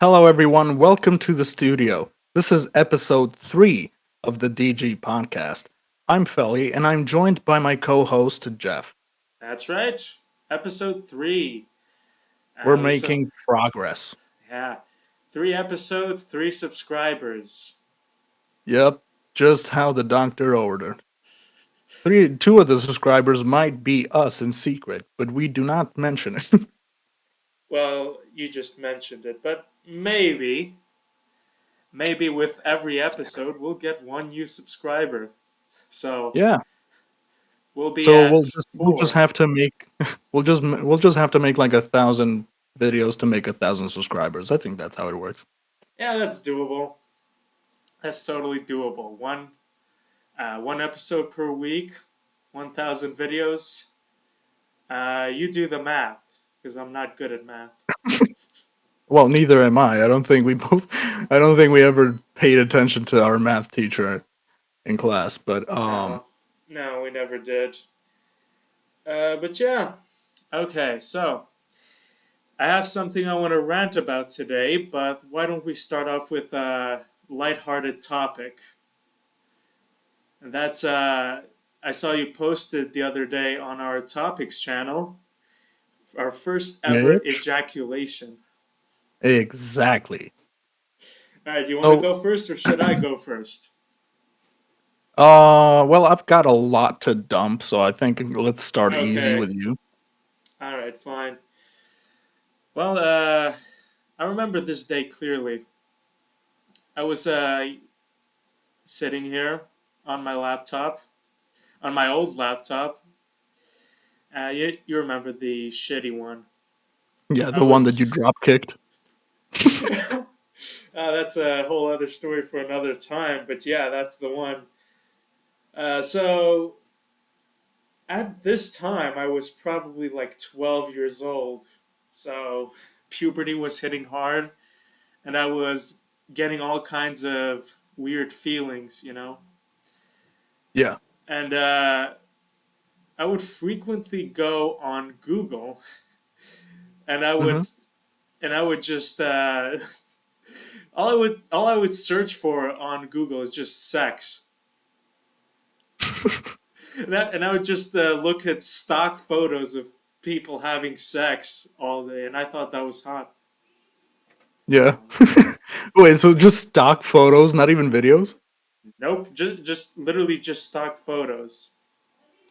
Hello, everyone. Welcome to the studio. This is episode 3 of the DG podcast. I'm Felly, and I'm joined by my co host, Jeff. That's right. Episode 3. We're We so making progress. yeah, 3 episodes, 3 subscribers. Yep, just how the doctor ordered. Two of the subscribers might be us in secret, but we do not mention it. Well, you just mentioned it, but maybe with every episode we'll get one new subscriber. So Yeah, we'll be so at we'll just 4. have to make we'll just have to make like 1,000 videos to make 1,000 subscribers. I think that's how it works. Yeah, that's doable. That's totally doable. One episode per week, 1,000 videos. You do the math because I'm not good at math. Well, neither am I. I don't think we both. I don't think we ever paid attention to our math teacher in class. But No, no, we never did. But yeah, okay, so I have something I want to rant about today, but why don't we start off with a lighthearted topic? And that's, I saw you posted the other day on our topics channel, our first ever Mitch, ejaculation. exactly. Alright, you want to So, go first or should I go first? well, I've got a lot to dump, so I think let's start easy Okay, with you. alright, fine. Well, I remember this day clearly. I was sitting here on my laptop, on my old laptop. You remember the shitty one. Yeah, I the one that you was. drop kicked. That's a whole other story for another time, but yeah, that's the one. So at this time, I was probably like 12 years old. So puberty was hitting hard, and I was getting all kinds of weird feelings. Yeah. And I would frequently go on Google, and I Hmm. would and I would just all I would search for on Google is just sex, and I would just look at stock photos of people having sex all day, and I thought that was hot. Yeah. Um, Wait, so just stock photos, not even videos? nope, just literally just stock photos.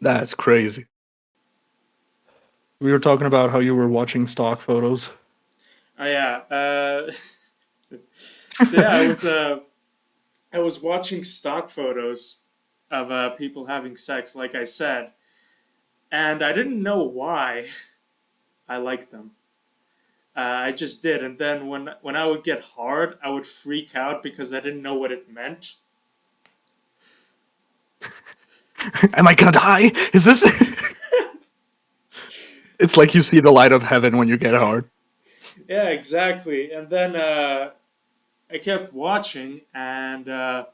That's crazy. We were talking about how you were watching stock photos. Oh yeah. So yeah, I was watching stock photos of people having sex, like I said, and I didn't know why I liked them. I just did, and then when I would get hard, I would freak out because I didn't know what it meant. Am I gonna die? Is this? It's like you see the light of heaven when you get hard. Yeah, exactly. And then I kept watching, and I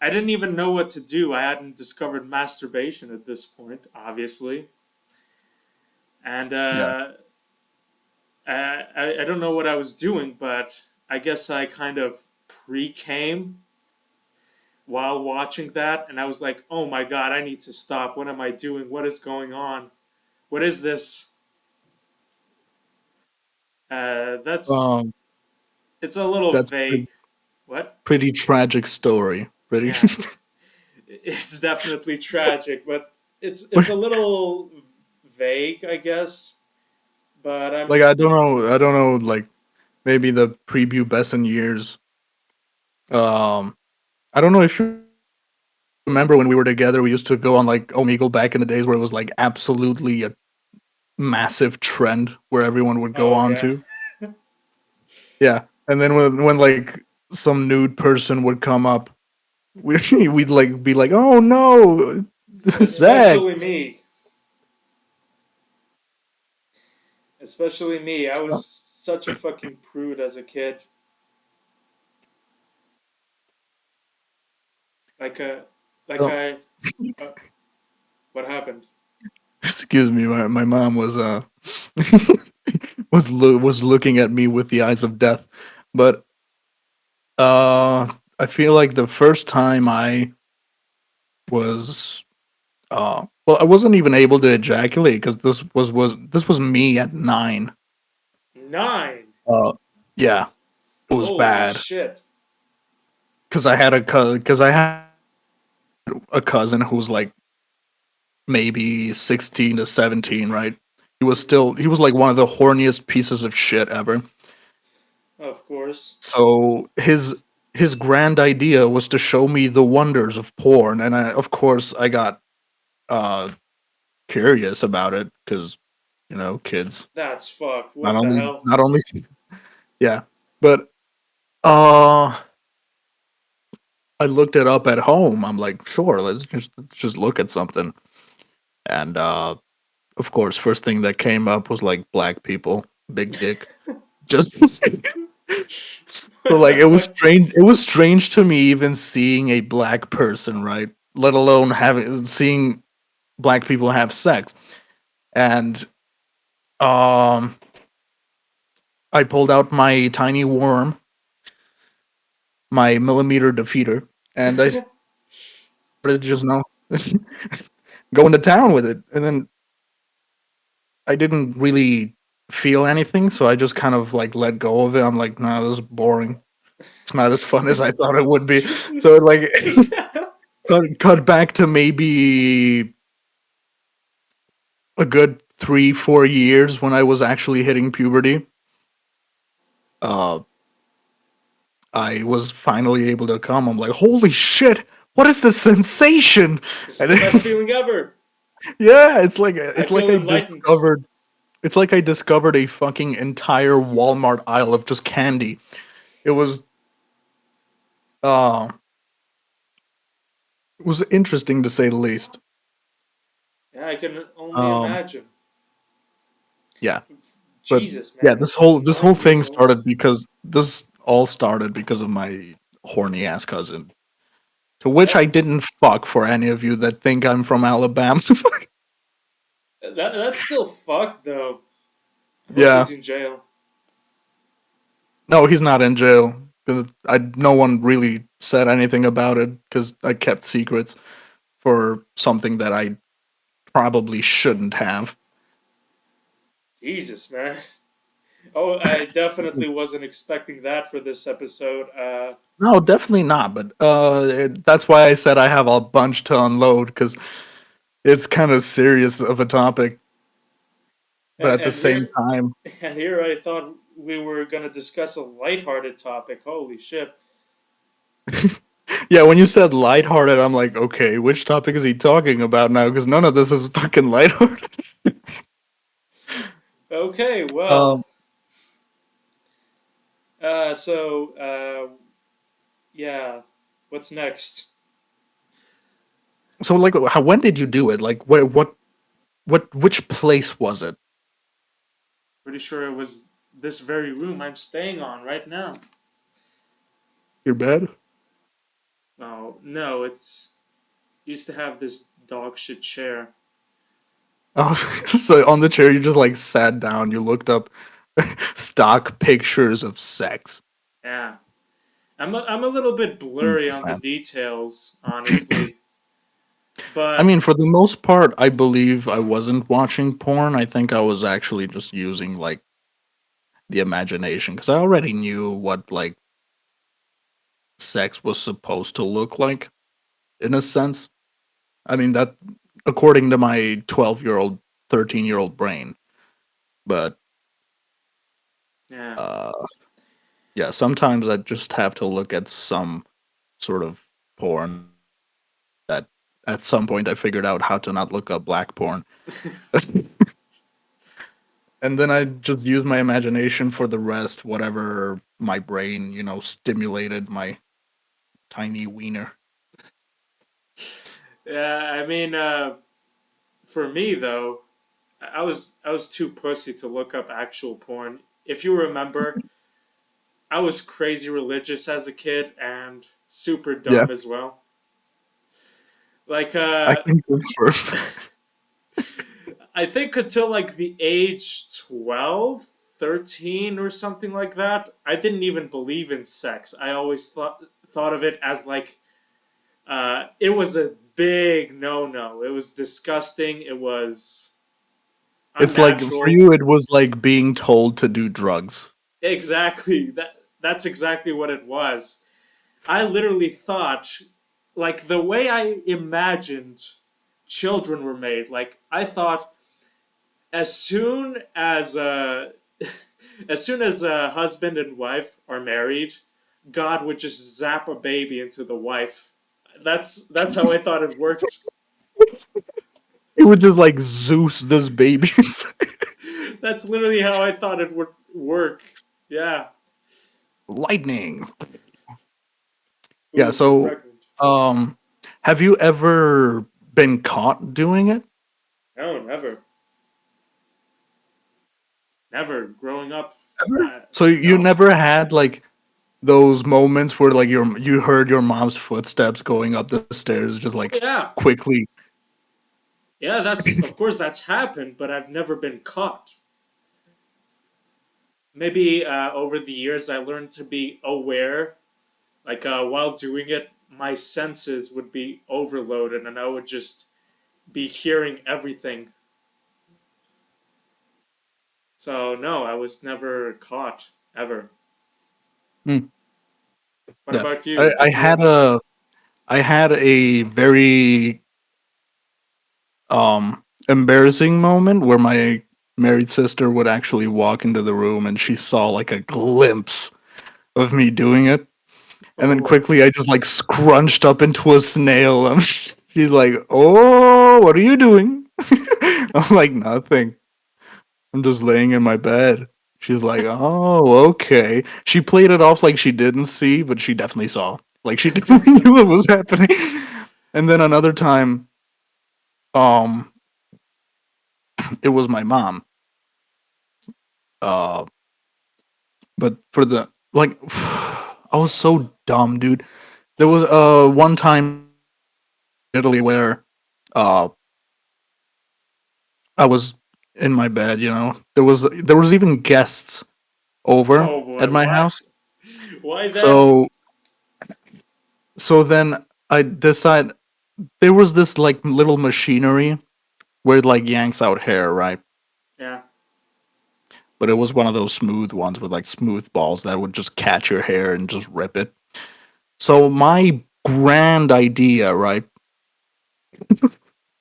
didn't even know what to do. I hadn't discovered masturbation at this point, obviously, and Yeah. I don't know what I was doing, but I guess I kind of pre-came while watching that, and I was like, "Oh my god, I need to stop. What am I doing? What is going on? What is this?" That's Um, it's a little that's vague. What? pretty tragic story. Pretty. Yeah, it's definitely tragic, but it's a little vague, I guess. But I'm Like I don't know. I don't know. Like maybe the prepubescent years. Um, I don't know if you remember when we were together. We used to go on like Omegle back in the days where it was like absolutely a massive trend where everyone would go oh on yeah, to. Yeah, and then when like some nude person would come up, we we'd like be like, oh no, Zach. especially me. Especially me. I was such a fucking prude as a kid. Like like So, I. Uh, what happened? excuse me, my mom was was looking at me with the eyes of death. But I feel like the first time I was well, I wasn't even able to ejaculate because this was me at 9. 9. Uh, yeah, it was Holy bad shit. because I had a cousin who was like maybe 16 to 17, right? Hmm. He was like one of the horniest pieces of shit ever. Of course. So his grand idea was to show me the wonders of porn, and of course I got uh curious about it because kids That's fucked. What the hell? not only yeah, but uh I looked it up at home. I'm like, sure, let's just look at something. And of course, first thing that came up was like black people, big dick. Just so What like the fuck? it was strange to me even seeing a black person, right? Let alone having seeing black people have sex. And um I pulled out my tiny worm, my millimeter defeater, and I started just going to town with it. And then I didn't really feel anything, so I just kind of like let go of it. I'm like, nah, this is boring. It's not as fun as I thought it would be. So like cut back to maybe a good 3 4 years when I was actually hitting puberty. Uh I was finally able to come. I'm like, holy shit, what is this sensation? This is And the best feeling ever. yeah, I it's like feel I enlightened. discovered it's like I discovered a fucking entire Walmart aisle of just candy. It uh was interesting to say the least. Yeah, I can only Um imagine. yeah, but Jesus, yeah, man. this whole 9 thing years old. started because this all started because of my horny ass cousin. To which I Oh, didn't fuck for any of you that think I'm from Alabama. that's still fucked, though. I hope Yeah. he's in jail. No, he's not in jail because I no one really said anything about it because I kept secrets for something that I probably shouldn't have. Jesus, man. Oh, I definitely wasn't expecting that for this episode. No, definitely not. But that's why I said I have a bunch to unload because it's kind of serious of a topic. But and at the and same here time, and here I thought we were gonna discuss a lighthearted topic. Holy shit. yeah, when you said lighthearted, I'm like, okay, which topic is he talking about now? Because none of this is fucking lighthearted. Okay, well, Um, yeah. What's next? so like, when did you do it? Like, which place was it? Pretty sure it was this very room I'm staying on right now. Your bed? Oh no, it's used to have this dog shit chair. Oh, so on the chair, you just like sat down. You looked up stock pictures of sex. Yeah, I'm a little bit blurry Jesus, on the man. details, honestly. I But mean, for the most part, I believe I wasn't watching porn. I think I was actually just using like the imagination because I already knew what like sex was supposed to look like in a sense. I mean that according to my 12-year-old, 13-year-old brain. But yeah, uh yeah, sometimes I just have to look at some sort of porn that at some point I figured out how to not look up black porn. And then I just use my imagination for the rest, whatever my brain, stimulated my tiny wiener. yeah. I mean, for me though, I was too pussy to look up actual porn. If you remember, I was crazy religious as a kid and super Yeah, dumb as well. Like I can confirm. I think until like the age 12, 13 or something like that, I didn't even believe in sex. I always thought of it as like it was a big no. It was disgusting. It was It's like for unnatural. you, it was like being told to do drugs. Exactly. That's exactly what it was. I literally thought, like the way I imagined children were made. Like I thought, as soon as as soon as a husband and wife are married, God would just zap a baby into the wife. That's how I thought it worked. It would just like Zeus this baby. That's literally how I thought it would work. Yeah. Lightning. Yeah. Ooh, So, pregnant. um, have you ever been caught doing it? No, never, never. Growing up, Ever? So you no. never had like those moments where like you heard your mom's footsteps going up the stairs, just like Oh yeah, quickly. yeah. That's of course that's happened, but I've never been caught. Maybe over the years I learned to be aware. Like while doing it, my senses would be overloaded, and I would just be hearing everything. So no, I was never caught ever. Hmm. What Yeah, about you? I, I Did you had ever? a I had a very embarrassing moment where my married sister would actually walk into the room and she saw like a glimpse of me doing it, and then Oh, quickly I just like scrunched up into a snail. She's like, "Oh, what are you doing?" I'm like, "Nothing. I'm just laying in my bed." She's like, "Oh, okay." She played it off like she didn't see, but she definitely saw. Like she definitely knew what was happening. And then another time, um, it was my mom. Uh, but for the like, I was so dumb, dude. There was one time in Italy where uh I was in my bed. There was even guests over oh at boy, my why? house. Why then? So then I decide there was this like little machinery where it like yanks out hair, right? Yeah. But it was one of those smooth ones with like smooth balls that would just catch your hair and just rip it. So my grand idea, right?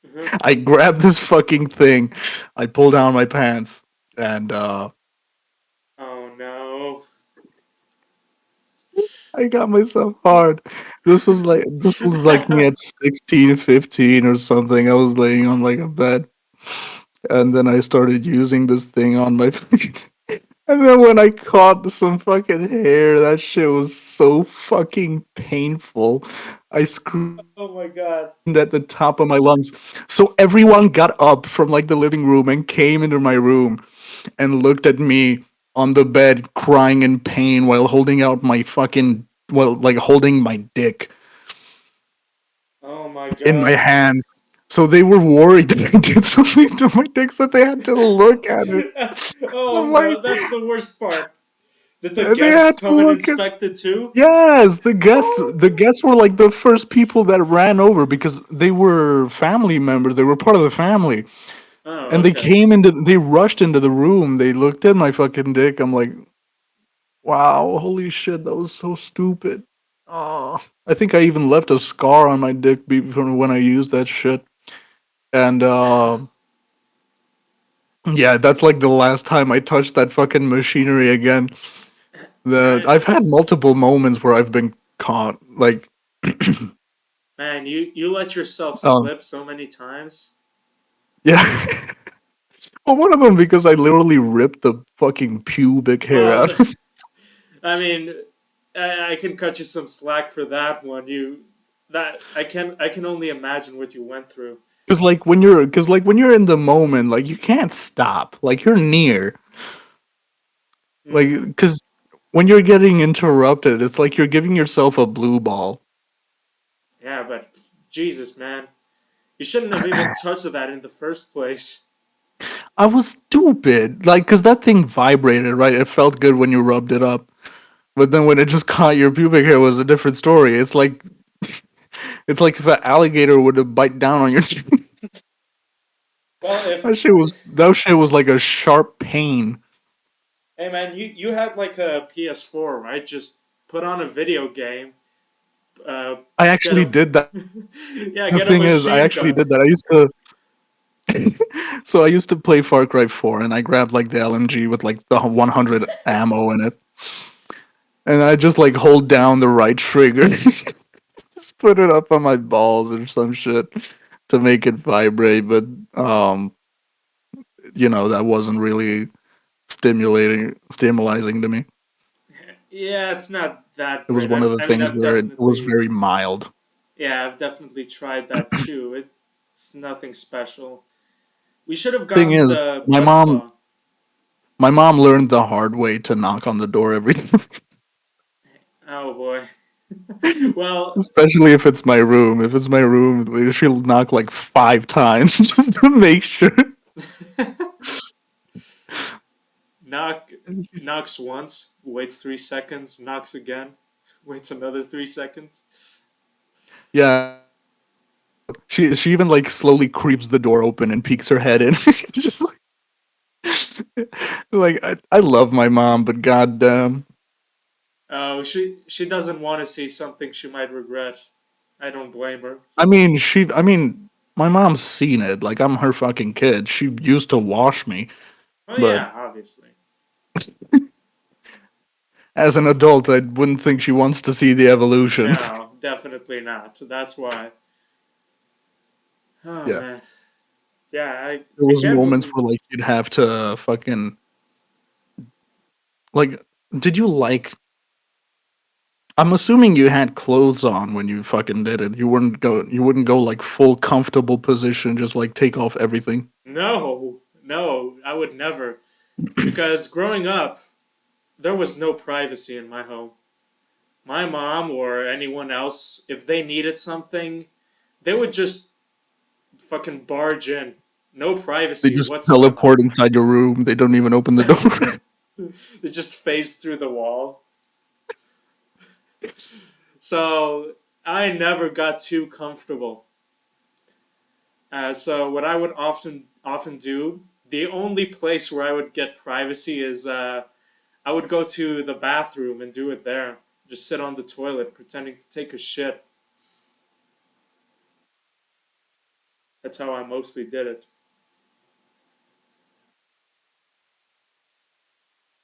Uh-huh. I grabbed this fucking thing, I pull down my pants, and Oh no. I got myself hard. This was like me at 16, 15 or something. I was laying on like a bed, and then I started using this thing on my feet. And then when I caught some fucking hair, that shit was so fucking painful. I screamed Oh my god. at the top of my lungs. So everyone got up from like the living room and came into my room and looked at me on the bed crying in pain while holding out my fucking like holding my dick Oh my in my god. hands. So they were worried that I did something to my dick, so they had to look at it. Oh I'm like, no, that's the worst part. Did the they guests had to come and look at. inspect it too? Yes, Oh, the guests were like the first people that ran over because they were family members. They were part of the family, oh and okay. they rushed into the room. They looked at my fucking dick. I'm like, wow, holy shit, that was so stupid. Oh, I think I even left a scar on my dick from when I used that shit. And yeah, that's like the last time I touched that fucking machinery again. The Man, I've had multiple moments where I've been caught. Like, man, you let yourself um, slip so many times. yeah. Well, one of them because I literally ripped the fucking pubic hair Well, out. I mean, I can cut you some slack for that one. You that I can only imagine what you went through. Because like when you're in the moment, like you can't stop. Like you're near. Like Mm-hmm. because when you're getting interrupted, it's like you're giving yourself a blue ball. Yeah, but Jesus, man, you shouldn't have even touched that in the first place. I was stupid, like, cause that thing vibrated, right? It felt good when you rubbed it up, but then when it just caught your pubic hair was a different story. It's like if an alligator would have bite down on your Well, if that shit was like a sharp pain. hey man, you had like a PS4, right? Just put on a video game, I get actually a did that. yeah, The get a thing is, I machine actually gun. did that. I used to so I used to play Far Cry 4 and I grabbed like the LMG with like the 100 ammo in it. And I just like hold down the right trigger, just put it up on my balls or some shit to make it vibrate. But um, that wasn't really stimulating to me. Yeah, it's not that It was great. one of the I mean, things I've where it was definitely very mild. yeah, I've definitely tried that too. It's nothing special. We should have Thing gotten is, the my mom buzzsaw. my mom learned the hard way to knock on the door every Oh boy. Well, especially if it's my room. If it's my room, she'll knock like 5 times just to make sure. knock knocks once, waits 3 seconds, knocks again, waits another 3 seconds. Yeah, she even like slowly creeps the door open and peeks her head in. Just like I love my mom, but goddamn. Oh, she doesn't want to see something she might regret. I don't blame her. I mean, my mom's seen it. Like I'm her fucking kid. She used to wash me, Oh but yeah, obviously. as an adult, I wouldn't think she wants to see the evolution. No, definitely not. That's why. Oh Yeah, man. Yeah, there I was can't moments believe where like you'd have to fucking like. Did you like? I'm assuming you had clothes on when you fucking did it. You wouldn't go like full comfortable position, just like take off everything. no, no, I would never. Because growing up, there was no privacy in my home. My mom or anyone else, if they needed something, they would just fucking barge in. No They privacy just whatsoever. teleport inside your room. They don't even open the door. They just phase through the wall. So I never got too comfortable. So what I would often do, the only place where I would get privacy is I would go to the bathroom and do it there. Just sit on the toilet pretending to take a shit. That's how I mostly did it.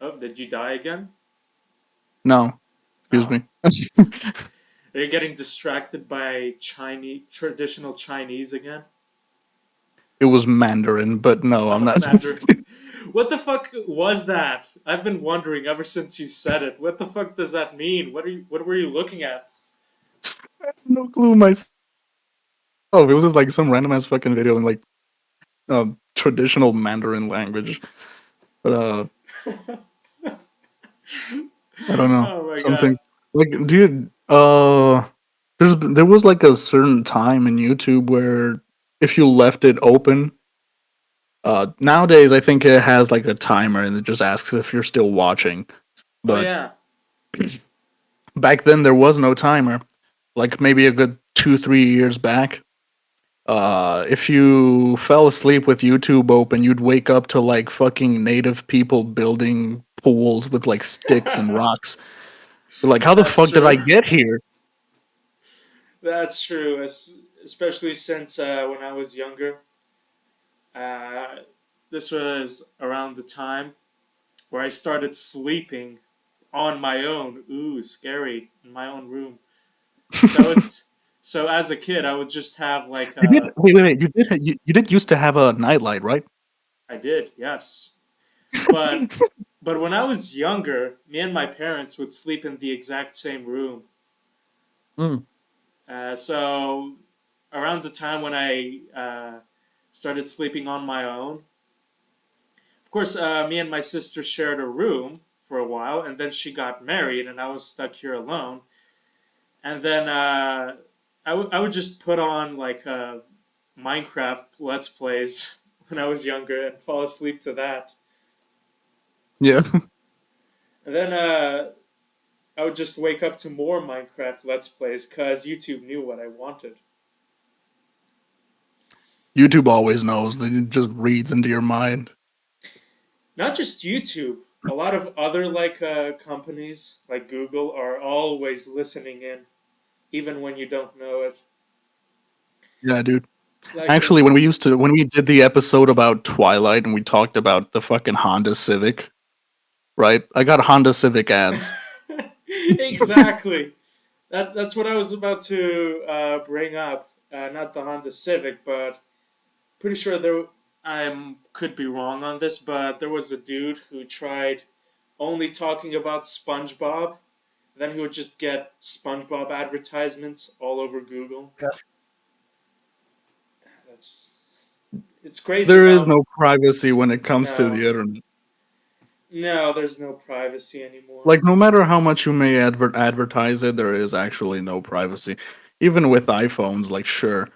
Oh, did you die again? No, excuse Oh, me. are you getting distracted by Chinese traditional Chinese again? It was Mandarin, but no, I'm Oh, not. Mandarin. What the fuck was that? I've been wondering ever since you said it. What the fuck does that mean? What were you looking at? No clue myself. It was just like some random ass fucking video in like traditional Mandarin language. But I don't know. Oh my Some god. things like dude, there was like a certain time in YouTube where if you left it open, nowadays I think it has like a timer and it just asks if you're still watching. Oh But yeah. back then there was no timer. Like maybe a good 2 3 years back. If you fell asleep with YouTube open, you'd wake up to like fucking native people building pools with like sticks and rocks. You're like, how the That's fuck did I true. get here? That's true. Especially since when I was younger, uh, this was around the time where I started sleeping on my own. Ooh, scary in my own room. So it's so as a kid, I would just have like You did wait. You did used to have a nightlight, right? I did, yes, but when I was younger, me and my parents would sleep in the exact same room. Mm. So around the time when I started sleeping on my own, of course, me and my sister shared a room for a while, and then she got married, and I was stuck here alone. And then I would just put on like Minecraft Let's Plays when I was younger and fall asleep to that. Yeah. And then I would just wake up to more Minecraft Let's Plays because YouTube knew what I wanted. YouTube always knows. It just reads into your mind. Not just YouTube. A lot of other companies like Google are always listening in, even when you don't know it. Yeah, dude. Like in Actually, when we did the episode about Twilight and we talked about the fucking Honda Civic, right? I got Honda Civic ads. exactly. That's what I was about to bring up. Not the Honda Civic, but pretty sure there. I could be wrong on this, but there was a dude who tried only talking about SpongeBob. Then he would just get SpongeBob advertisements all over Google. Yeah. That's it's crazy There is how no privacy when it comes to no, the internet. no, there's no privacy anymore. Like no matter how much you may advertise it, there is actually no privacy. Even with iPhones, like sure,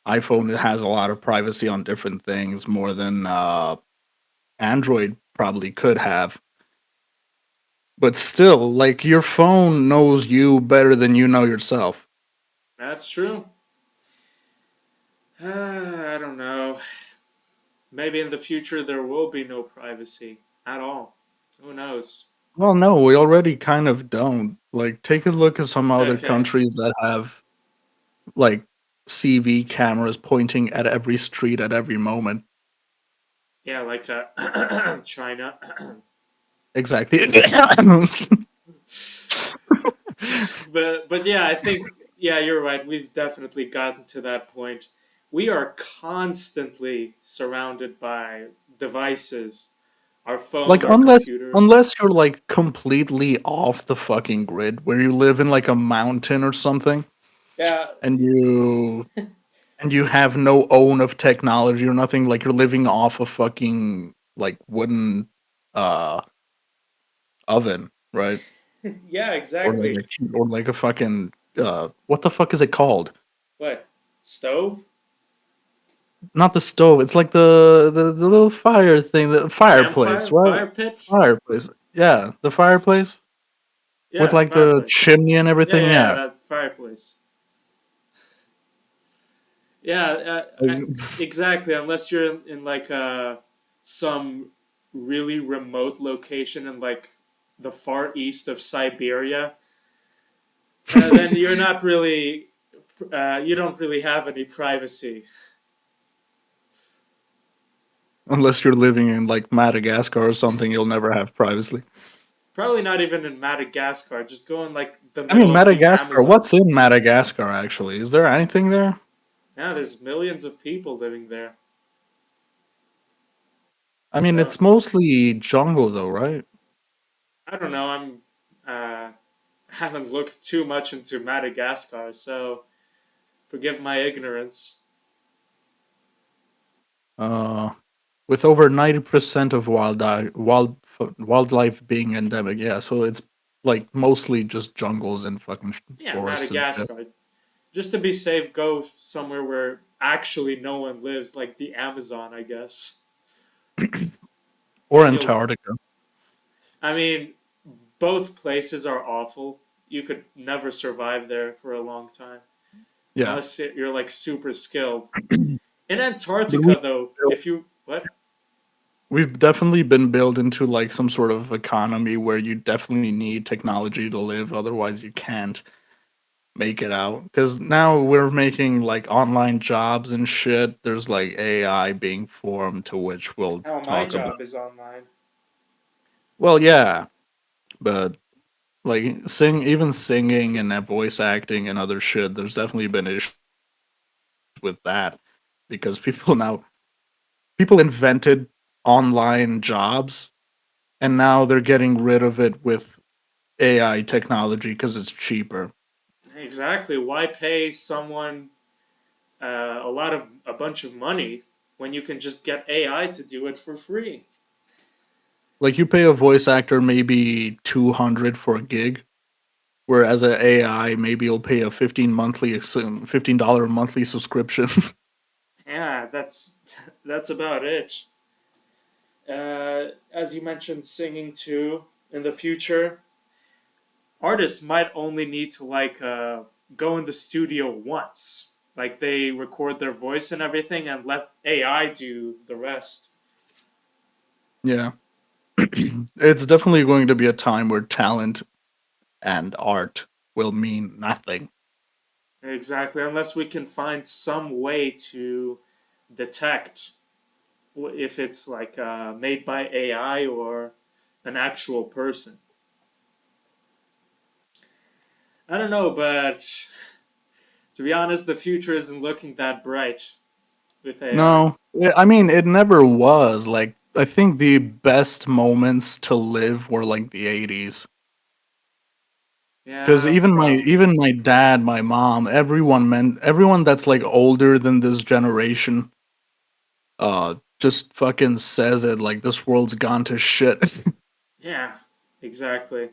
iPhone has a lot of privacy on different things more than Android probably could have. But still, like your phone knows you better than you know yourself. That's true. I don't know. Maybe in the future there will be no privacy at all. Who knows? Well, no, we already kind of don't. Like take a look at some other Okay. countries that have like CV cameras pointing at every street at every moment. Yeah, like China. Exactly. But yeah, I think yeah, you're right. We've definitely gotten to that point. We are constantly surrounded by devices, our phone, Like our computer. unless you're like completely off the fucking grid where you live in like a mountain or something Yeah, and you have no own of technology or nothing, like you're living off a fucking like wooden uh oven, right? yeah, exactly. Or like a fucking what the fuck is it called? What? Stove? Not the stove. It's like the little fire thing, the fireplace, Campfire? right? Fire pit? Fireplace. Yeah, the fireplace with Yeah, like the fireplace. chimney and Yeah, everything. yeah, Yeah. that fireplace. Yeah, Like, exactly. Unless you're in like some really remote location in like the far east of Siberia, then you're not really, you don't really have any privacy. unless you're living in like Madagascar or something, you'll never have privacy. Probably not even in Madagascar. Just go in like the I mean, middle of the Madagascar. Amazon. What's in Madagascar actually? Is there anything there? Yeah, there's millions of people living there. I mean, So it's mostly jungle though, right? I don't know. I'm uh, haven't looked too much into Madagascar, so forgive my ignorance. Uh, with over 90% of wildlife being endemic, yeah. So it's like mostly just jungles and fucking Yeah, forests and shit. Madagascar. Just to be safe, go somewhere where actually no one lives, like the Amazon, I guess. Or Then you'll. Antarctica. I mean, both places are awful. You could never survive there for a long time Yeah. unless you're like super skilled. In But we Antarctica, though, if you what? we've definitely been built into like some sort of economy where you definitely need technology to live, otherwise you can't make it out. Because now we're making like online jobs and shit. There's like AI being formed to which we'll Oh, my talk about. job is online. Well, yeah, but like even singing and voice acting and other shit, there's definitely been issues with that because people invented online jobs and now they're getting rid of it with AI technology because it's cheaper. Exactly. Why pay someone a bunch of money when you can just get AI to do it for free? Like you pay a voice actor maybe 200 for a gig, whereas an AI maybe you'll pay a $15 monthly subscription. Yeah, that's that's about it. As you mentioned, singing too. In the future, artists might only need to go in the studio once. Like they record their voice and everything, and let AI do the rest. Yeah. It's definitely going to be a time where talent and art will mean nothing. Exactly, unless we can find some way to detect if it's made by AI or an actual person. I don't know, but to be honest, the future isn't looking that bright with AI. No, I mean it never was. Like I think the best moments to live were like the 80s. Cuz Yeah, probably. even my dad, my mom, everyone that's like older than this generation just fucking says it like this world's gone to shit. Yeah, exactly.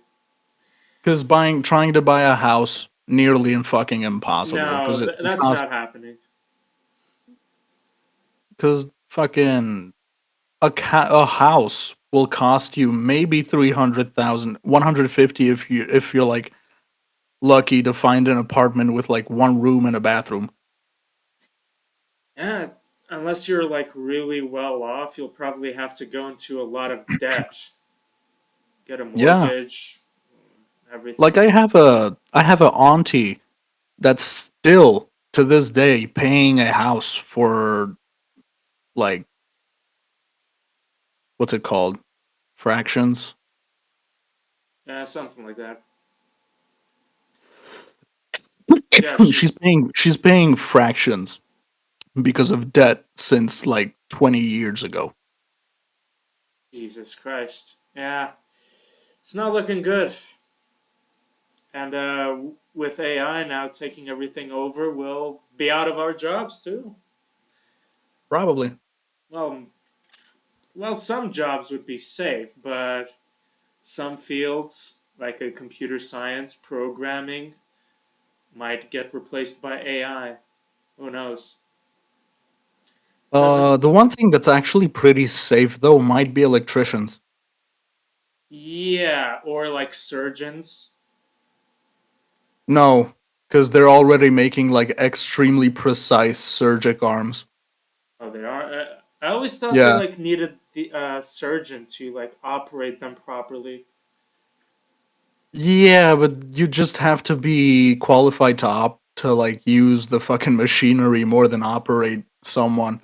Cuz buying trying to buy a house nearly and fucking impossible No, cuz it that's costs not happening. cuz fucking a house will cost you maybe 300,000, 150 if you're like lucky to find an apartment with like one room and a bathroom. Yeah, unless you're really well off, you'll probably have to go into a lot of debt, get a Yeah. mortgage, Like everything. I have a auntie that's still to this day paying a house for like what's it called? Fractions. Yeah, something like that. Yeah, she's She's paying fractions because of debt since like 20 years ago. Jesus Christ. Yeah, it's not looking good. And with AI now taking everything over, we'll be out of our jobs too. Probably. Well, some jobs would be safe, but some fields, like a computer science, programming, might get replaced by AI. Who knows? As a The one thing that's actually pretty safe though might be electricians. Yeah, or like surgeons. No, because they're already making like extremely precise surgic arms. Oh, they are. I always thought they Yeah. needed the surgeon to operate them properly. Yeah, but you just have to be qualified to like use the fucking machinery more than operate someone.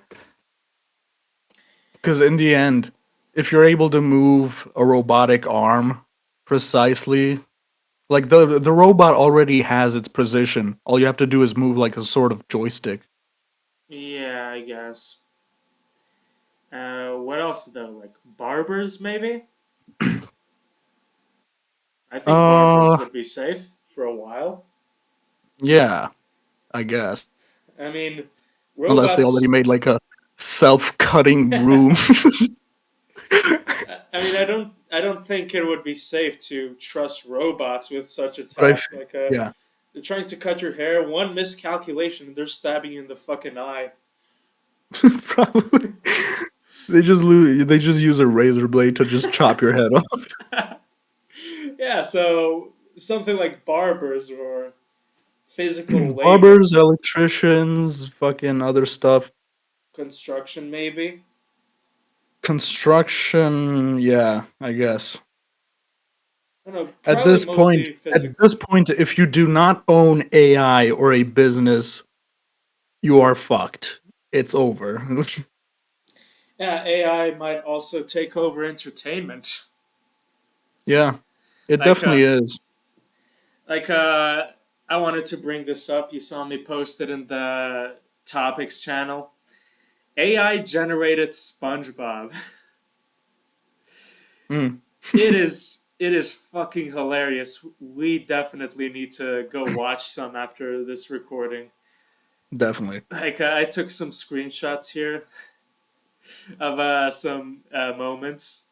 Because in the end, if you're able to move a robotic arm precisely, like the robot already has its position. All you have to do is move like a sort of joystick. Yeah, I guess. What else though? Like barbers, maybe. I think barbers Uh, would be safe for a while. yeah, I guess. I mean, Unless they already robots. made like a self-cutting broom. I mean, I don't think it would be safe to trust robots with such a But task. yeah, They're trying to cut your hair. One miscalculation, they're stabbing you in the fucking eye. probably they just use a razor blade to just chop your head off. Yeah, so something like barbers or physical labor, Barbers, electricians, fucking other stuff. construction, maybe. Construction, yeah, I guess. I don't know. At Probably this point, mostly physical. if you do not own AI or a business, you are fucked. It's over. Yeah, AI might also take over entertainment. Yeah, it Like uh, definitely is. like uh, I wanted to bring this up. You saw me post it in the topics channel. AI generated SpongeBob. Mm, It is fucking hilarious. We definitely need to go watch some after this recording. definitely. I took some screenshots here of some moments.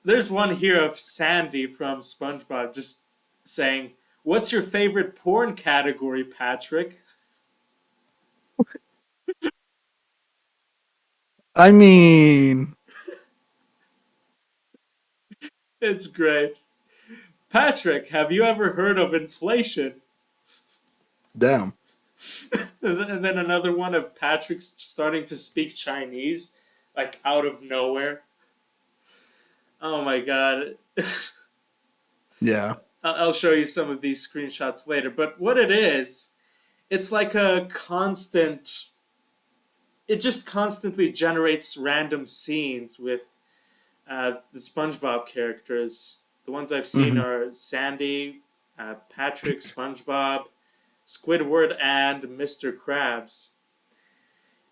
There's one here of Sandy from SpongeBob just saying, "What's your favorite porn category, Patrick?" I mean, It's great. Patrick, have you ever heard of inflation? damn. And then another one of Patrick starting to speak Chinese, like out of nowhere. Oh my god. Yeah. I'll show you some of these screenshots later. But what it is, it's like a constant. It just constantly generates random scenes with the SpongeBob characters. The ones I've seen Hmm. are Sandy, Patrick, SpongeBob, Squidward, and Mr. Krabs.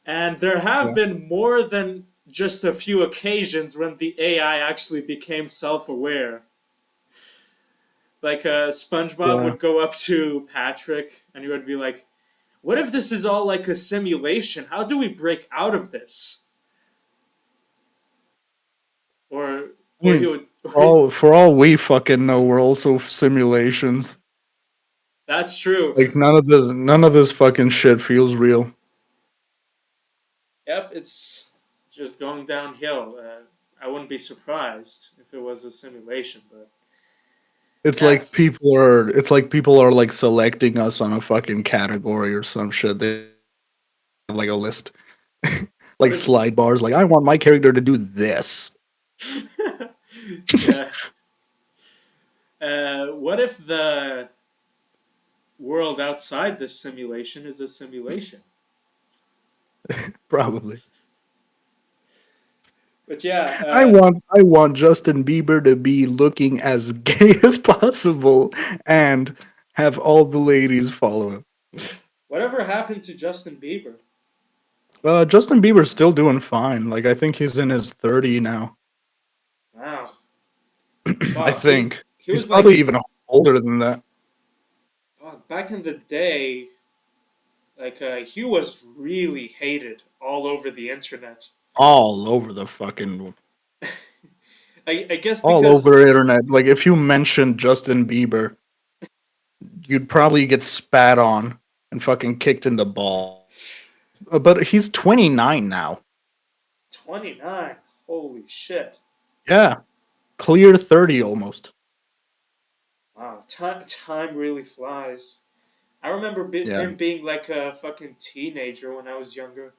And there have Yeah. been more than just a few occasions when the AI actually became self aware. Like SpongeBob Yeah. would go up to Patrick and he would be like, "What if this is all like a simulation? How do we break out of this?" Or I or he mean, would. for all we fucking know, we're also simulations. That's true. Like none of this fucking shit feels real. Yep, it's just going downhill. I wouldn't be surprised if it was a simulation, but It's yeah, like it's, people are like selecting us on a fucking category or some shit. They have like a list, what like if? slide bars. Like I want my character to do this. Yeah. What if the world outside this simulation is a simulation? Probably. But yeah, I want Justin Bieber to be looking as gay as possible and have all the ladies follow him. whatever happened to Justin Bieber? Justin Bieber's still doing fine. Like I think he's in his 30 now. Wow, I fuck. think He he's was probably like, even older than that. fuck, back in the day, like he was really hated all over the internet. All over the fucking I guess all over because internet. Like if you mentioned Justin Bieber, you'd probably get spat on and fucking kicked in the ball. But he's 29 now. 29. Holy shit. Yeah, clear 30 almost. Wow, time really flies. I remember Yeah. him being like a fucking teenager when I was younger.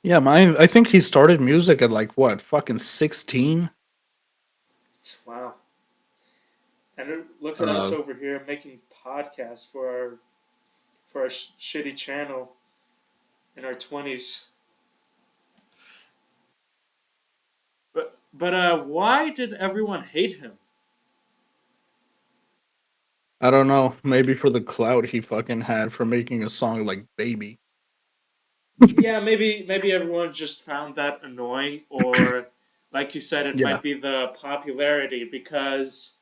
Yeah, I think he started music at like what, fucking 16? Wow. And look at us Uh over here making podcasts for our shitty channel in our 20s. But why did everyone hate him? I don't know, maybe for the clout he fucking had for making a song like Baby. Yeah, maybe everyone just found that annoying, or like you said, it Yeah. might be the popularity because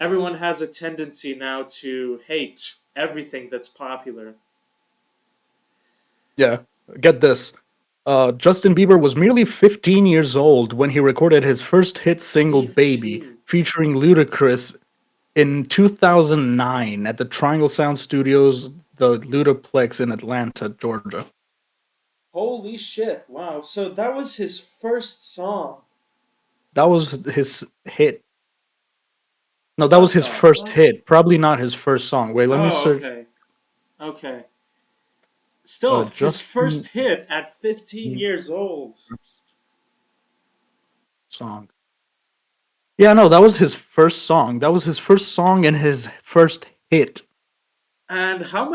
everyone has a tendency now to hate everything that's popular. Yeah. Get this. Justin Bieber was merely 15 years old when he recorded his first hit single Baby 15. featuring Ludacris in 2009 at the Triangle Sound Studios, the Ludaplex in Atlanta, Georgia. Holy shit! Wow. So that was his first song. That was his hit. No, that was What his the first fuck? hit. Probably not his first song. Wait, let me Oh, search. okay. Okay. Still, his Justin first hit at 15 Bieber years old. song. Yeah, no, that was his first song. That was his first song and his first hit. And how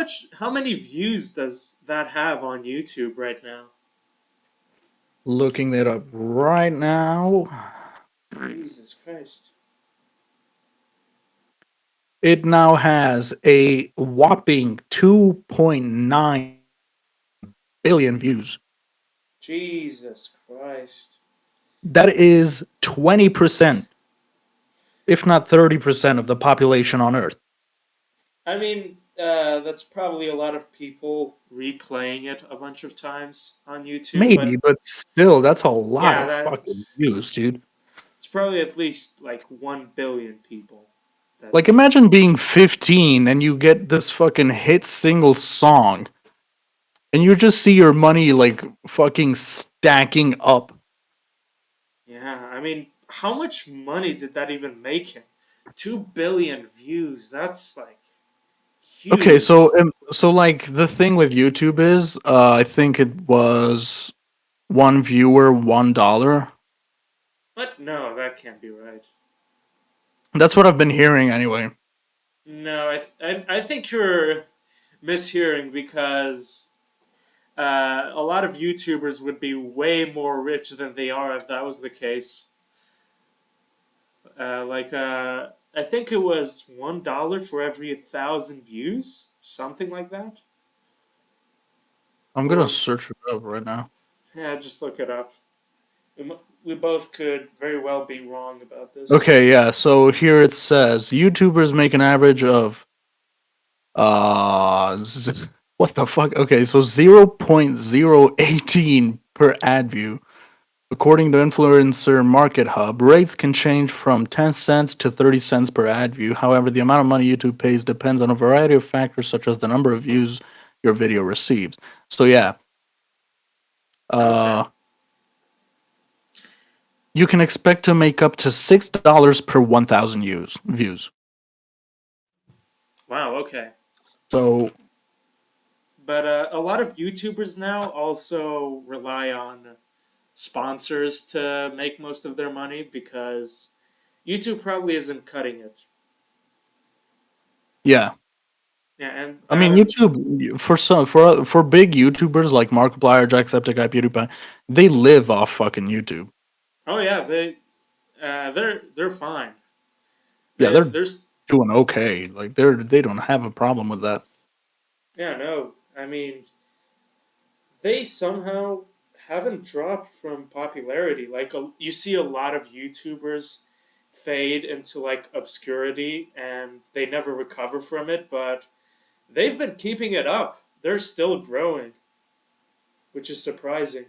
many views does that have on YouTube right now? Looking it up right now. Jesus Christ. It now has a whopping 2.9 billion views. Jesus Christ. That is 20%, if not 30% of the population on Earth. I mean, that's probably a lot of people replaying it a bunch of times on YouTube, Maybe, but but still, that's a lot yeah, of that fucking views, dude. it's probably at least like 1 billion people that. Like, imagine being 15 and you get this fucking hit single song and you just see your money like fucking stacking up. Yeah, I mean, how much money did that even make him? 2 billion views. That's like Okay, huge. so like the thing with YouTube is, I think it was one viewer, $1. What? No, that can't be right. That's what I've been hearing anyway. No, I think you're mishearing because a lot of YouTubers would be way more rich than they are if that was the case. I think it was $1 for every 1,000 views, something like that. I'm gonna Or search it up right now. yeah, just look it up. We both could very well be wrong about this. Okay, yeah. So here it says YouTubers make an average of what the fuck? Okay, so 0.018 per ad view. According to Influencer Market Hub, rates can change from 10 cents to 30 cents per ad view. However, the amount of money YouTube pays depends on a variety of factors such as the number of views your video receives. So yeah, Okay. uh you can expect to make up to $6 per 1,000 views. Wow. Okay. So But a lot of YouTubers now also rely on sponsors to make most of their money because YouTube probably isn't cutting it. yeah, Yeah, and I mean YouTube for big YouTubers like Markiplier, Jacksepticeye, PewDiePie, they live off fucking YouTube. oh yeah, they're fine. Yeah, they're There's doing okay. Like they don't have a problem with that. yeah no, I mean they somehow haven't dropped from popularity. Like you see a lot of YouTubers fade into like obscurity and they never recover from it, but they've been keeping it up. They're still growing, which is surprising.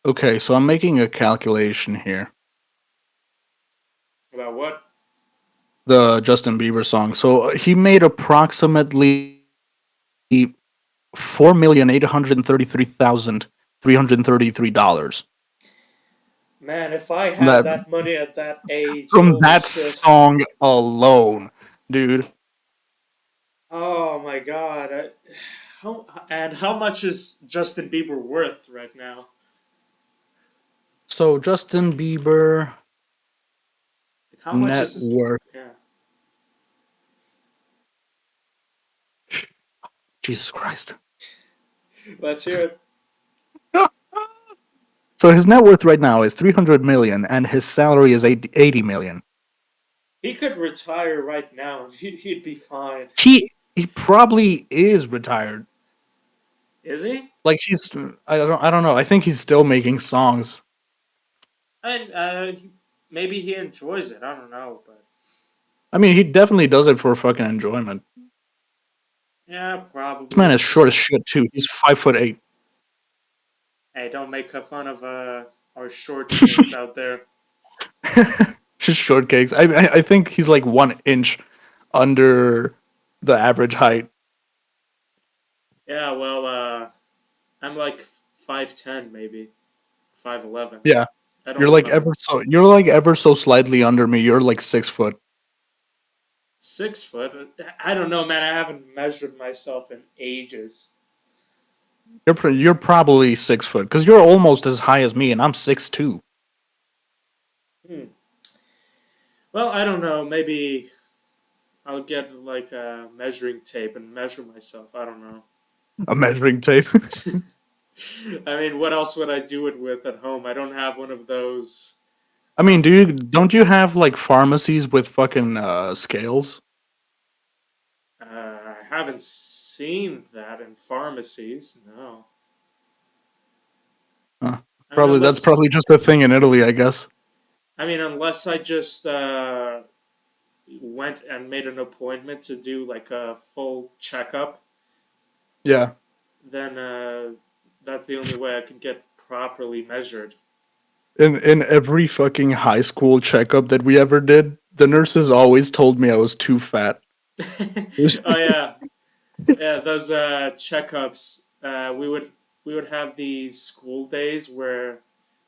Okay, so I'm making a calculation here. About what? The Justin Bieber song. So he made approximately 4,833,333 dollars Man, if I from had that that money at that age, from holy that shit. song alone, dude. Oh my god. How much is Justin Bieber worth right now? So Justin Bieber Like, how much net is his. worth. Yeah. Jesus Christ. Let's hear it. So his net worth right now is 300 million and his salary is 80 million. He could retire right now and he'd be fine. He probably is retired. Is he? Like he's I don't know. I think he's still making songs. And maybe he enjoys it. I don't know, but I mean, he definitely does it for fucking enjoyment. yeah, This man probably. is short as shit too. He's 5'8". Hey, don't make fun of our short kings out there. Just shortcakes. I think he's like 1 inch under the average height. Yeah, well, I'm like 5'10", maybe 5'11". Yeah, I don't remember. you're like ever so slightly under me. You're like 6 foot. 6 foot? I don't know, man. I haven't measured myself in ages. You're probably 6 foot because you're almost as high as me, and I'm 6'2". Hmm. Well, I don't know. Maybe I'll get like a measuring tape and measure myself. I don't know. A measuring tape. I mean, what else would I do it with at home? I don't have one of those. I mean, don't you have like pharmacies with fucking scales? I haven't seen that in pharmacies. No. Uh, I mean, Probably that's unless probably just a thing in Italy, I guess. unless I just went and made an appointment to do like a full checkup, Yeah. then that's the only way I can get properly measured. In every fucking high school checkup that we ever did, the nurses always told me I was too fat. Oh yeah, Yeah, those checkups. We would have these school days where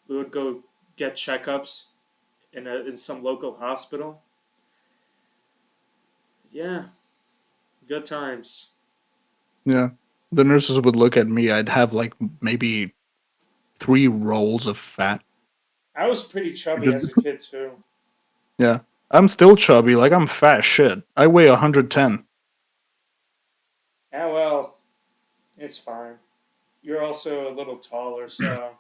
we would go get checkups in some local hospital. Yeah, good times. Yeah. The nurses would look at me. I'd have like maybe 3 rolls of fat. I was pretty chubby Just as a kid too. yeah. I'm still chubby. Like I'm fat shit. I weigh 110. Yeah, well, it's fine. You're also a little taller, so.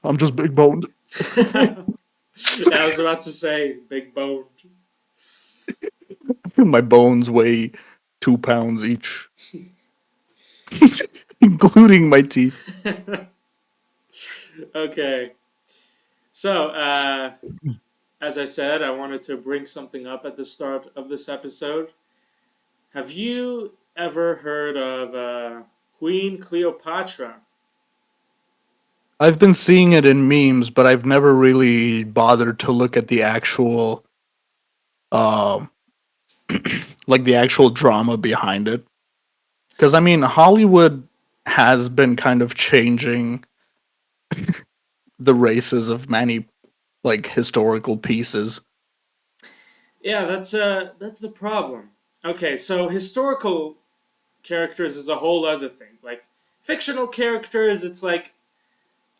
I'm just big boned. Yeah, I was about to say big boned. My bones weigh 2 pounds each, including my teeth. Okay, so as I said, I wanted to bring something up at the start of this episode. Have you ever heard of Queen Cleopatra? I've been seeing it in memes, but I've never really bothered to look at the actual, um, like the actual drama behind it. Because I mean, Hollywood has been kind of changing the races of many like historical pieces. Yeah, that's the problem. Okay, so historical characters is a whole other thing. Like fictional characters, it's like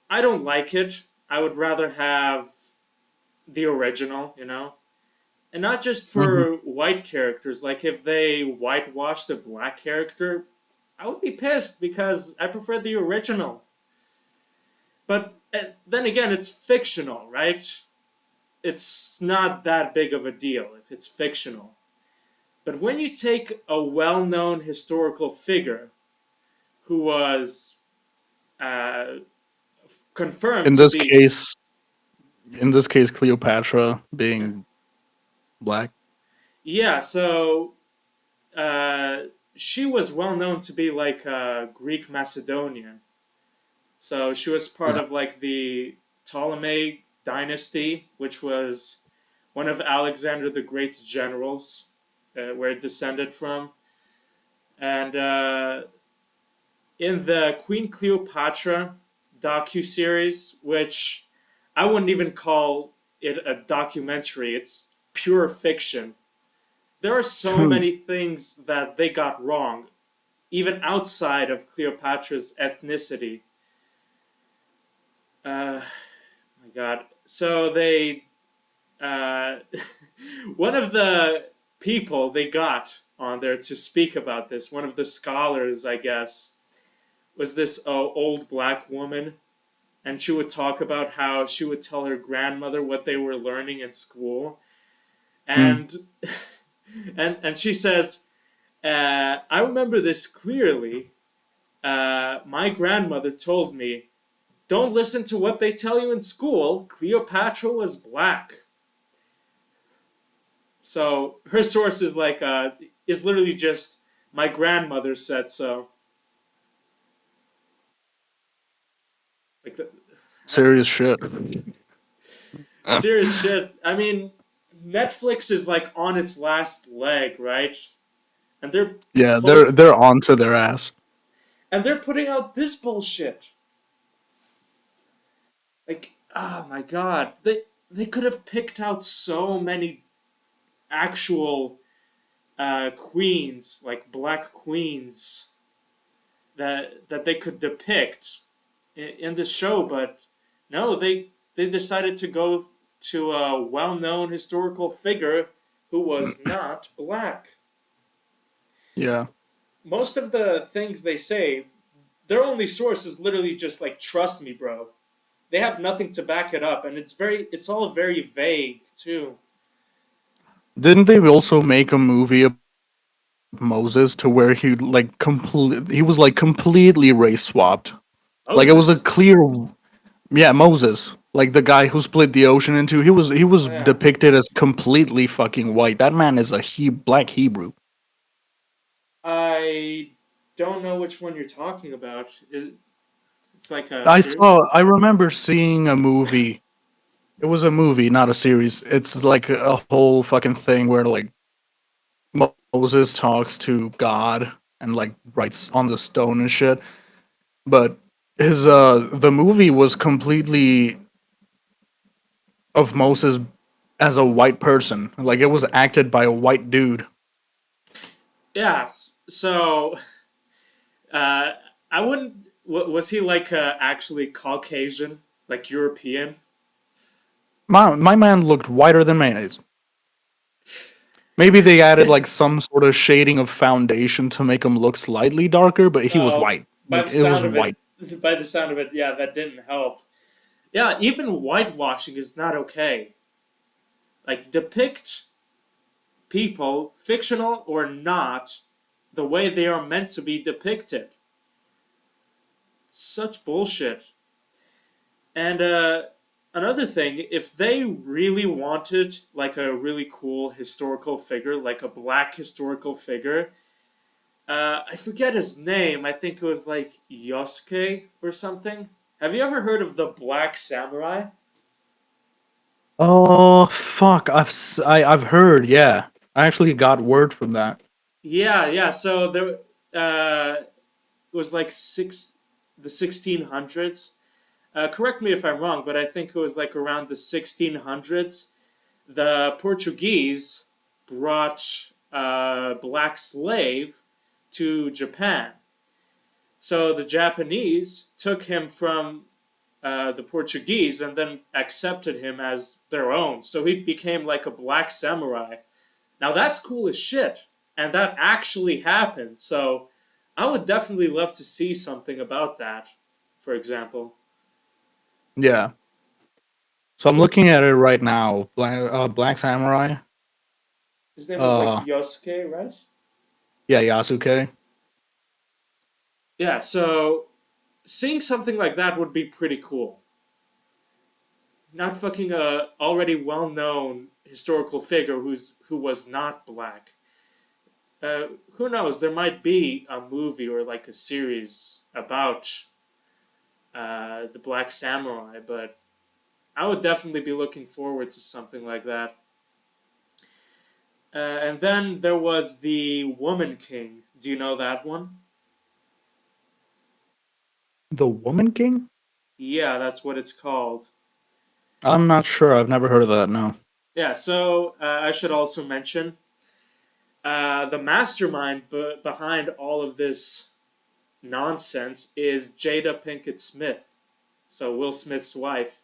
I don't like it. I would rather have the original, you know? And not just Hmm. for white characters. Like if they whitewashed a black character, I would be pissed because I prefer the original. But then again, it's fictional, right? It's not that big of a deal if it's fictional. But when you take a well known historical figure who was uh, confirmed In to this be. case, in this case, Cleopatra Yeah, being black. yeah so uh, she was well known to be like a Greek Macedonian. So she was part Yeah. of like the Ptolemy dynasty, which was one of Alexander the Great's generals, where it descended from. And in the Queen Cleopatra docu series, which I wouldn't even call it a documentary, it's pure fiction. There are so many things that they got wrong, even outside of Cleopatra's ethnicity. My God. So they, uh, one of the people they got on there to speak about this, one of the scholars, I guess, was this old black woman, and she would talk about how she would tell her grandmother what they were learning in school, Mm. and and she says, "I remember this clearly. My grandmother told me, don't listen to what they tell you in school. Cleopatra was black." So her source is like is literally just my grandmother said so. Like Serious shit. serious shit. I mean, Netflix is like on its last leg, right? And they're Yeah, pulling they're onto their ass. and they're putting out this bullshit. Like, oh my god, they could have picked out so many actual queens, like black queens, that they could depict in the show, but no, they decided to go to a well-known historical figure who was not black. Yeah. Most of the things they say, their only source is literally just like, trust me, bro. They have nothing to back it up, and it's all very vague too. Didn't they also make a movie of Moses to where he was like completely race swapped? Like it was a Moses. clear, yeah, Moses, like the guy who split the ocean into. He was Oh yeah, depicted as completely fucking white. That man is a black Hebrew. I don't know which one you're talking about. It's like a I series. saw. I remember seeing a movie. It was a movie, not a series. It's like a whole fucking thing where like Moses talks to God and like writes on the stone and shit. But his the movie was completely of Moses as a white person. Like it was acted by a white dude. Yes. So, uh, I wouldn't. Was he like actually Caucasian, like European? My man looked whiter than mayonnaise. Maybe they added like some sort of shading of foundation to make him look slightly darker, but he was No, white. by Like the it was sound of it, white. by the sound of it, yeah, that didn't help. Yeah, even whitewashing is not okay. Like depict people, fictional or not, the way they are meant to be depicted. Such bullshit. And another thing, if they really wanted like a really cool historical figure, like a black historical figure, I forget his name. I think it was like Yosuke or something. Have you ever heard of the Black Samurai? Oh fuck! I've heard. Yeah, I actually got word from that. Yeah, yeah. So there it was like the 1600s. Correct me if I'm wrong, but I think it was like around the 1600s. The Portuguese brought a black slave to Japan. So the Japanese took him from the Portuguese and then accepted him as their own. So he became like a black samurai. Now that's cool as shit. And that actually happened. So I would definitely love to see something about that, for example. Yeah. So I'm looking at it right now. Black Samurai. His name was like Uh, Yosuke, right? yeah, Yasuke. Yeah, so seeing something like that would be pretty cool. Not fucking a already well known historical figure who was not black. Who knows? There might be a movie or like a series about the Black Samurai, but I would definitely be looking forward to something like that. And then there was the Woman King. Do you know that one? The Woman King? Yeah, that's what it's called. I'm not sure. I've never heard of that. No. Yeah, so I should also mention the mastermind behind all of this nonsense is Jada Pinkett Smith. So Will Smith's wife.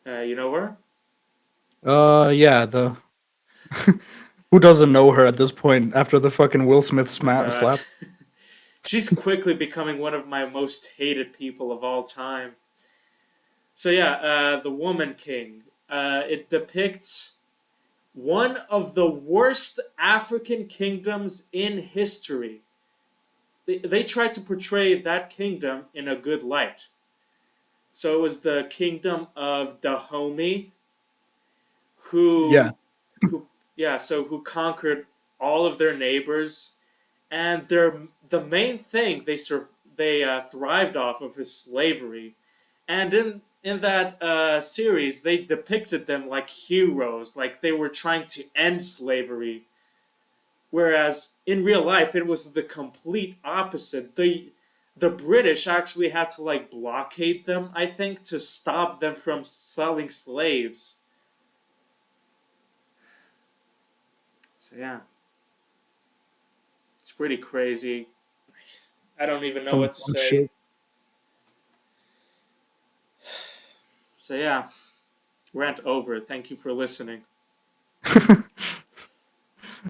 You know her? Yeah. The who doesn't know her at this point after the fucking Will Smith Oh my god. slap? She's quickly becoming one of my most hated people of all time. So yeah, the Woman King. It depicts one of the worst African kingdoms in history. They tried to portray that kingdom in a good light. So it was the kingdom of Dahomey, Yeah. who, who, yeah, so who conquered all of their neighbors, and the main thing they thrived off of is slavery, and in that series they depicted them like heroes, like they were trying to end slavery, whereas in real life it was the complete opposite. The British actually had to like blockade them, I think, to stop them from selling slaves. So yeah, it's pretty crazy. I don't even know Some what to dumb say. shit. So yeah, rant over. Thank you for listening.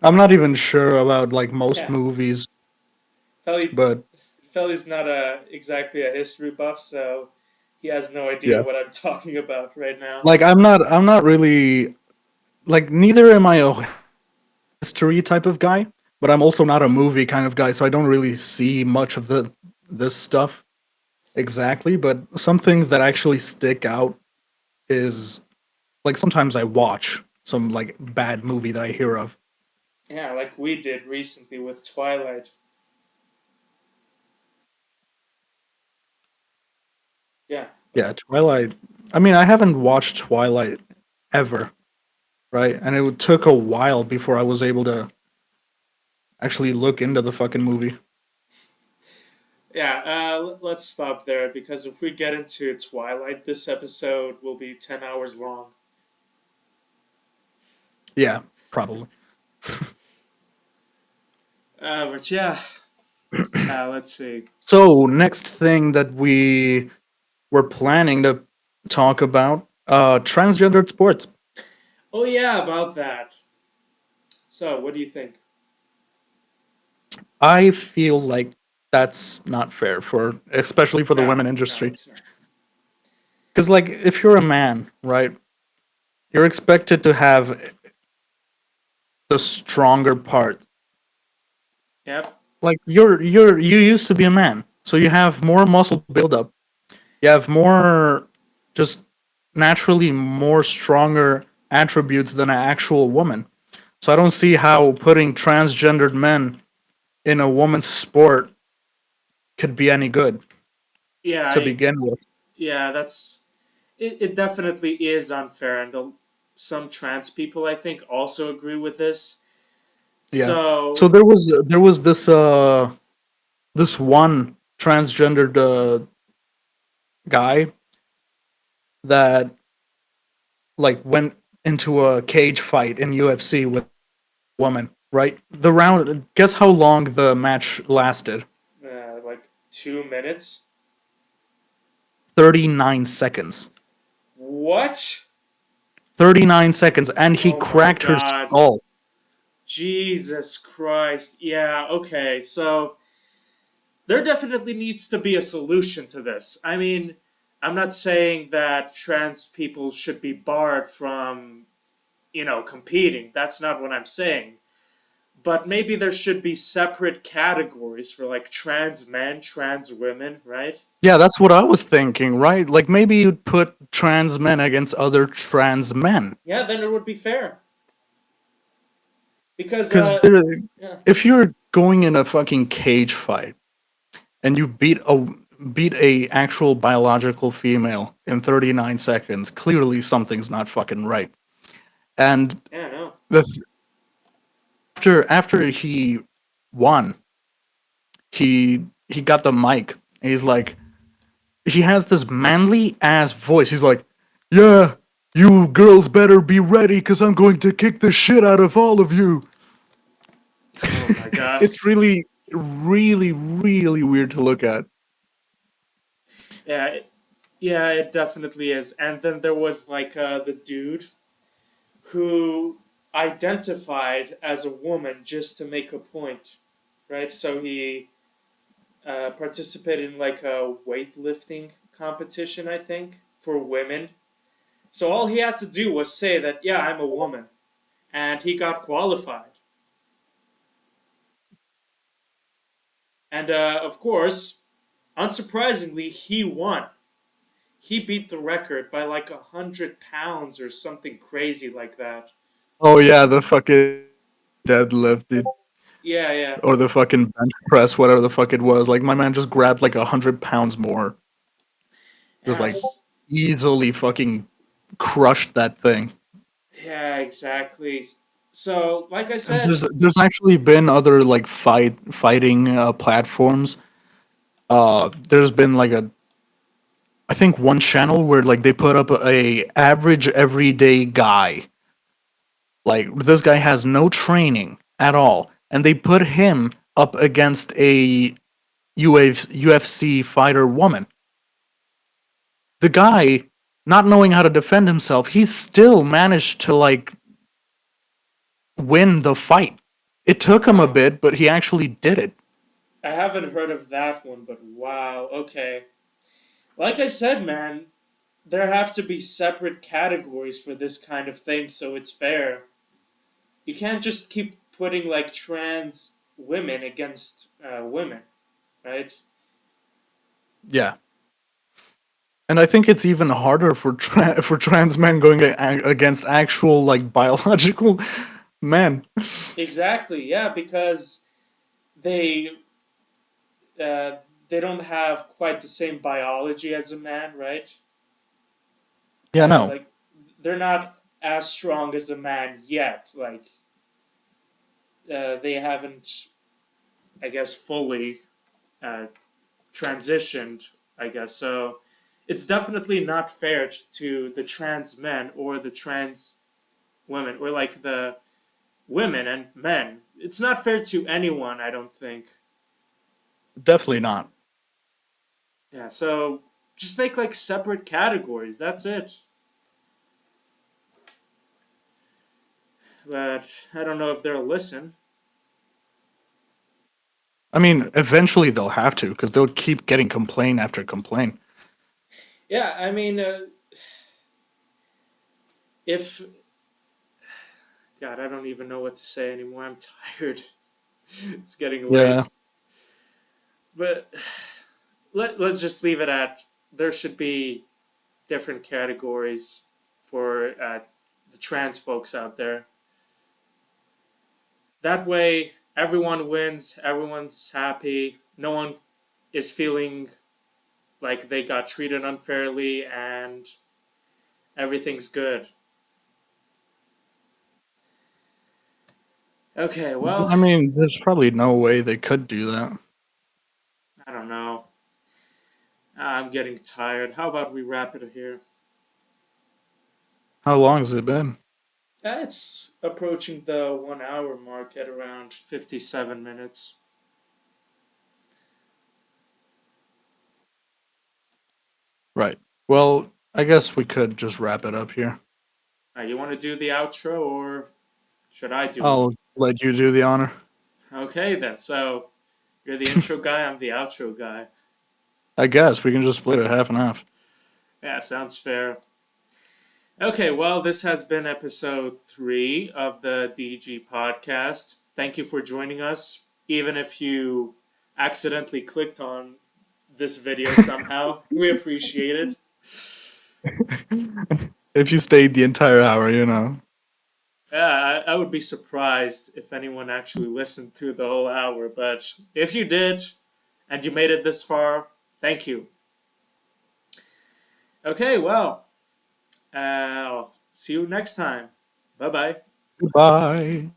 I'm not even sure about like most Yeah, movies, Felly but Felly's not exactly a history buff, so he has no idea yeah. what I'm talking about right now. Like I'm not really like neither am I a history type of guy, but I'm also not a movie kind of guy, so I don't really see much of the this stuff exactly, but some things that actually stick out is like sometimes I watch some like bad movie that I hear of. Yeah, like we did recently with Twilight. Yeah, Yeah, Twilight. I mean, I haven't watched Twilight ever. right? And it took a while before I was able to actually look into the fucking movie. Yeah, let's stop there because if we get into Twilight, this episode will be 10 hours long. Yeah, probably. But yeah, let's see. So next thing that we were planning to talk about, transgendered sports. Oh, yeah, about that. So, what do you think? I feel like that's not fair for, especially for the No, women no, industry. it's not. Because like, if you're a man, right, you're expected to have the stronger part. Yep. Like you used to be a man, so you have more muscle buildup. You have more, just naturally more stronger attributes than an actual woman. So I don't see how putting transgendered men in a woman's sport could be any good Yeah, to begin with. yeah, it definitely is unfair, and some trans people, I think, also agree with this. Yeah. So So, there was this one transgendered guy that like went into a cage fight in UFC with a woman, right? The round, guess how long the match lasted? like 2 minutes. 39 seconds. What? 39 seconds and he Oh my cracked her god. skull. Jesus Christ. Yeah, okay. So there definitely needs to be a solution to this. I mean, I'm not saying that trans people should be barred from, competing. That's not what I'm saying. But maybe there should be separate categories for like trans men, trans women, right? Yeah, that's what I was thinking, right? Like maybe you'd put trans men against other trans men. Yeah, then it would be fair. Because, Because yeah, if you're going in a fucking cage fight and you beat a actual biological female in 39 seconds, clearly something's not fucking right. And yeah, no. the after he won, he got the mic. And he's like, he has this manly ass voice. He's like, "Yeah, you girls better be ready because I'm going to kick the shit out of all of you." Oh my god. It's really, really, really weird to look at. Yeah, yeah, it definitely is. And then there was like the dude who identified as a woman just to make a point, right? So he participated in like a weightlifting competition, I think, for women. So all he had to do was say that, yeah, I'm a woman, and he got qualified. And of course, unsurprisingly, he won. He beat the record by like 100 pounds or something crazy like that. Oh yeah, the fucking deadlift, dude. Yeah, yeah. Or the fucking bench press, whatever the fuck it was. Like my man just grabbed like 100 pounds more, just like Yes. easily fucking crushed that thing. Yeah, exactly. So, like I And said, there's actually been other like fighting platforms. There's been like a, I think one channel where like they put up a average everyday guy. Like this guy has no training at all, and they put him up against a UFC fighter woman. The guy, not knowing how to defend himself, he still managed to like win the fight. It took him a wow. bit, but he actually did it. I haven't heard of that one, but wow, okay. Like I said, man, there have to be separate categories for this kind of thing so it's fair. You can't just keep putting like trans women against women, right? Yeah. And I think it's even harder for for trans men going against actual like biological men. Exactly, yeah, because they uh, they don't have quite the same biology as a man, right? Yeah, no. Like they're not. as strong as a man yet. They haven't, I guess, fully uh, transitioned. I guess so. It's definitely not fair to the trans men or the trans women or like the women and men. It's not fair to anyone. I don't think. Definitely not. Yeah. So just make like separate categories. That's it. But I don't know if they'll listen. I mean, eventually they'll have to because they'll keep getting complaint after complaint. Yeah, I mean, if God, I don't even know what to say anymore. I'm tired. It's getting late. Yeah. But let's just leave it at there should be different categories for the trans folks out there. That way, everyone wins, everyone's happy, no one is feeling like they got treated unfairly, and everything's good. Okay, well, I mean, there's probably no way they could do that. I don't know. I'm getting tired. How about we wrap it here? How long has it been? It's approaching the 1 hour mark at around 57 minutes. Right. Well, I guess we could just wrap it up here. You want to do the outro or should I do it? I'll let you do the honor. Okay, then. So you're the intro guy, I'm the outro guy. I guess we can just split it half and half. Yeah, sounds fair. Okay, well, this has been episode 3 of the DG podcast. Thank you for joining us, even if you accidentally clicked on this video somehow. We appreciate it. If you stayed the entire hour, you know. Yeah, I would be surprised if anyone actually listened through the whole hour, but if you did and you made it this far, thank you. Okay, well, I'll see you next time. Bye bye. Goodbye.